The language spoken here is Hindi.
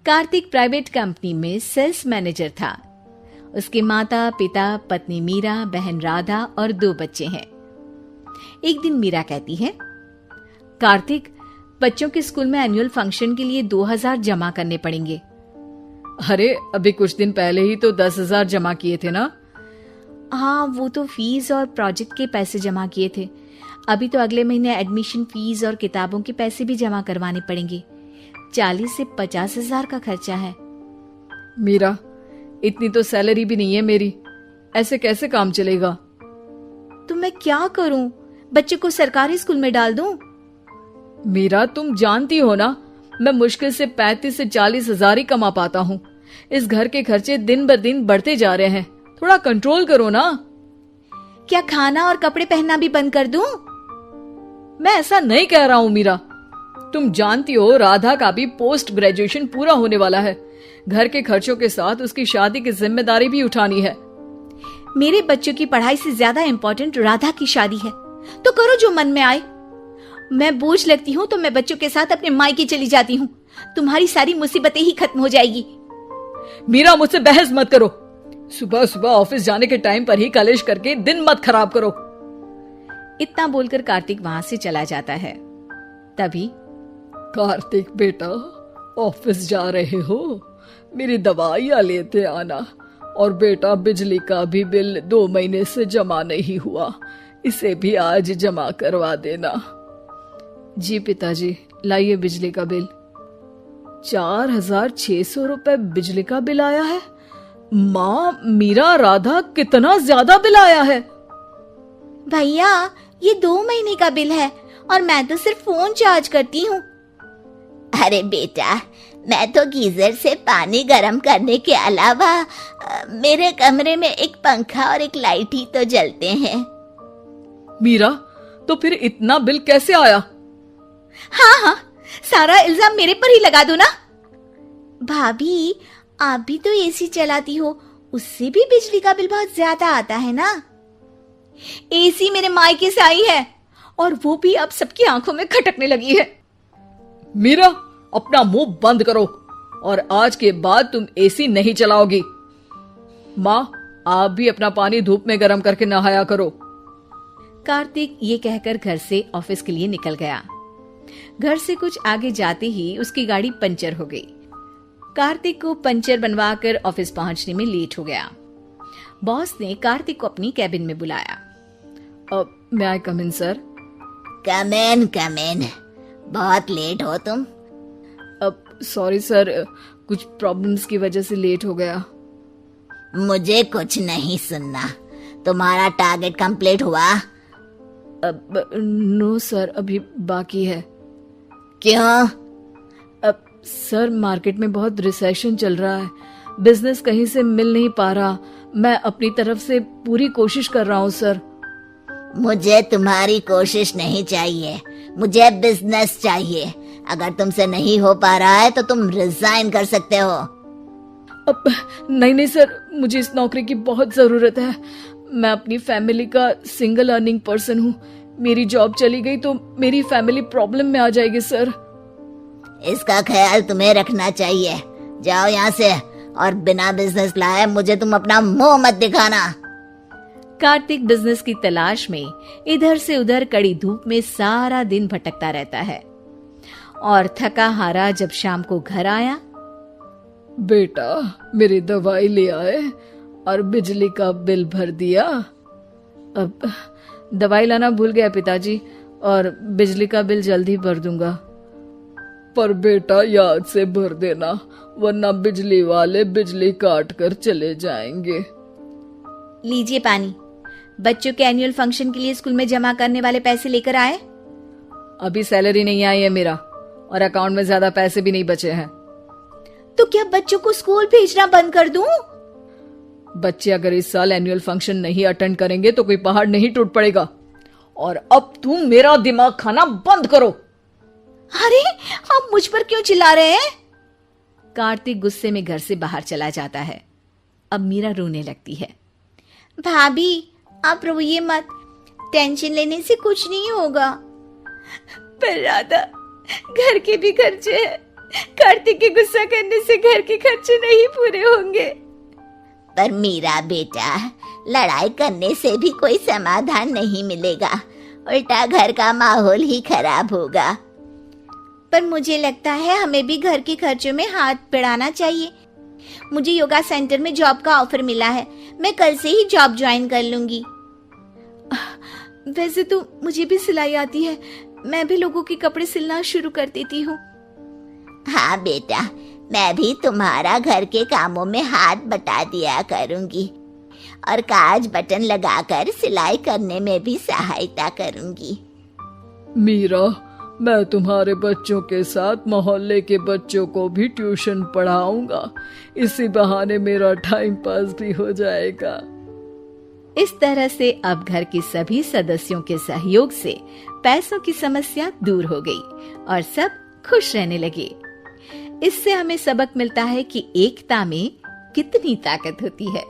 कार्तिक प्राइवेट कंपनी में सेल्स मैनेजर था। उसके माता पिता, पत्नी मीरा, बहन राधा और 2 बच्चे हैं। एक दिन मीरा कहती है, कार्तिक, बच्चों के स्कूल में एनुअल फंक्शन के लिए 2000 जमा करने पड़ेंगे। अरे अभी कुछ दिन पहले ही तो 10,000 जमा किए थे ना। हाँ, वो तो फीस और प्रोजेक्ट के पैसे जमा किए थे। अभी तो अगले महीने एडमिशन फीस और किताबों के पैसे भी जमा करवाने पड़ेंगे। 40 से 50,000 का खर्चा है। मीरा, इतनी तो सैलरी भी नहीं है मेरी, ऐसे कैसे काम चलेगा? तो मैं क्या करूं? बच्चे को सरकारी स्कूल में डाल दूं? मीरा, तुम जानती हो ना, मैं मुश्किल से 35 से 40,000 ही कमा पाता हूँ। इस घर के खर्चे दिन ब दिन बढ़ते जा रहे हैं, थोड़ा कंट्रोल करो ना। क्या खाना और कपड़े पहनना भी बंद कर दूं? मैं ऐसा नहीं कह रहा हूँ मीरा। तुम जानती हो राधा का भी पोस्ट ग्रेजुएशन पूरा होने वाला है। घर के खर्चों के साथ उसकी शादी की जिम्मेदारी भी उठानी है। मेरे बच्चों की पढ़ाई से ज्यादा इम्पोर्टेंट राधा की शादी है, तो करो जो मन में आए। मैं बोझ लगती हूँ तो मैं बच्चों के साथ अपने मायके चली जाती हूँ। तुम्हारी सारी मुसीबतें ही खत्म हो जाएगी। मीरा, मुझसे बहस मत करो। सुबह सुबह ऑफिस जाने के टाइम पर ही कलेश करके दिन मत खराब करो। इतना बोलकर कार्तिक वहां से चला जाता है। तभी, कार्तिक बेटा, ऑफिस जा रहे हो? मेरी दवाइयां लेते आना। और बेटा, बिजली का भी बिल 2 महीने से जमा नहीं हुआ, इसे भी आज जमा करवा देना। जी पिताजी, लाइए बिजली का बिल। 4,600 रुपए बिजली का बिल आया है। माँ, मीरा, राधा, कितना ज्यादा बिल आया है। भैया, ये 2 महीने का बिल है और मैं तो सिर्फ फोन चार्ज करती हूँ। अरे बेटा, मैं तो गीजर से पानी गर्म करने के अलावा मेरे कमरे में एक पंखा और एक लाइट ही तो जलते हैं। मीरा, तो फिर इतना बिल कैसे आया? हाँ, सारा इल्जाम मेरे पर ही लगा दो ना। भाभी, आप भी तो एसी चलाती हो, उससे भी बिजली का बिल बहुत ज्यादा आता है ना। एसी मेरे मायके से आई है और वो भी अब सबकी आंखों में खटकने लगी है। मीरा, अपना मुंह बंद करो और आज के बाद तुम एसी नहीं चलाओगी। माँ, आप भी अपना पानी धूप में गर्म करके नहाया करो। कार्तिक ये कहकर घर से ऑफिस के लिए निकल गया। घर से कुछ आगे जाते ही उसकी गाड़ी पंचर हो गई। कार्तिक को पंचर बनवाकर ऑफिस पहुंचने में लेट हो गया। बॉस ने कार्तिक को अपनी कैबिन में बुलाया। may I come in, sir? Come in. बहुत लेट हो तुम। सॉरी सर, कुछ प्रॉब्लम्स की वजह से लेट हो गया। मुझे कुछ नहीं सुनना। तुम्हारा टारगेट कंप्लीट हुआ? नो सर, अभी बाकी है। क्यों? सर, मार्केट में बहुत रिसेशन चल रहा है, बिजनेस कहीं से मिल नहीं पा रहा। मैं अपनी तरफ से पूरी कोशिश कर रहा हूँ सर। मुझे तुम्हारी कोशिश नहीं चाहिए, मुझे बिजनेस चाहिए। अगर तुमसे नहीं हो पा रहा है तो तुम रिजाइन कर सकते हो। नहीं सर, मुझे इस नौकरी की बहुत जरूरत है। मैं अपनी फैमिली का सिंगल अर्निंग पर्सन हूँ। मेरी जॉब चली गई तो मेरी फैमिली प्रॉब्लम में आ जाएगी सर। इसका ख्याल तुम्हें रखना चाहिए। जाओ यहाँ से, और बिना बिजनेस लाए मुझे तुम अपना मुंह मत दिखाना। कार्तिक बिजनेस की तलाश में इधर से उधर कड़ी धूप में सारा दिन भटकता रहता है और थका हारा जब शाम को घर आया। बेटा, मेरी दवाई ले आए और बिजली का बिल भर दिया। अब दवाई लाना भूल गया पिताजी, और बिजली का बिल जल्दी भर दूंगा। पर बेटा, याद से भर देना, वरना बिजली वाले बिजली काट कर चले जाएंगे। लीजिए पानी। बच्चों के एनुअल फंक्शन के लिए स्कूल में जमा करने वाले पैसे लेकर आए? अभी सैलरी नहीं आई है मेरा, और अकाउंट में ज्यादा पैसे भी नहीं बचे हैं। तो क्या बच्चों को स्कूल भेजना बंद कर दूं? बच्चे अगर इस साल एनुअल फंक्शन नहीं अटेंड करेंगे तो कोई पहाड़ नहीं टूट पड़ेगा। और अब तुम मेरा दिमाग खाना बंद करो। अरे, आप मुझ पर क्यों चिल्ला रहे हैं? कार्तिक गुस्से में घर से बाहर चला जाता है। अब मीरा रोने लगती है। भाभी, आप रोइए मत, टेंशन लेने से कुछ नहीं होगा। पर राधा, घर के भी खर्चे हैं, कार्तिक के गुस्सा करने से घर के खर्चे नहीं पूरे होंगे। पर मीरा बेटा, लड़ाई करने से भी कोई समाधान नहीं मिलेगा, उल्टा घर का माहौल ही खराब होगा। पर मुझे लगता है हमें भी घर के खर्चों में हाथ बढ़ाना चाहिए। मुझे योगा सेंटर में जॉब का ऑफर मिला है, मैं कल से ही जॉब ज्वाइन कर लूंगी। वैसे तो मुझे भी सिलाई आती है, मैं भी लोगों के कपड़े सिलना शुरू कर देती हूँ। हाँ बेटा, मैं भी तुम्हारा घर के कामों में हाथ बटा दिया करूंगी और काज बटन लगाकर सिलाई करने में भी सहायता करूंगी। मीरा, मैं तुम्हारे बच्चों के साथ मोहल्ले के बच्चों को भी ट्यूशन पढ़ाऊंगा। इसी बहाने मेरा टाइम पास भी हो जाएगा। इस तरह से अब घर के सभी सदस्यों के सहयोग से पैसों की समस्या दूर हो गई और सब खुश रहने लगे। इससे हमें सबक मिलता है कि एकता में कितनी ताकत होती है।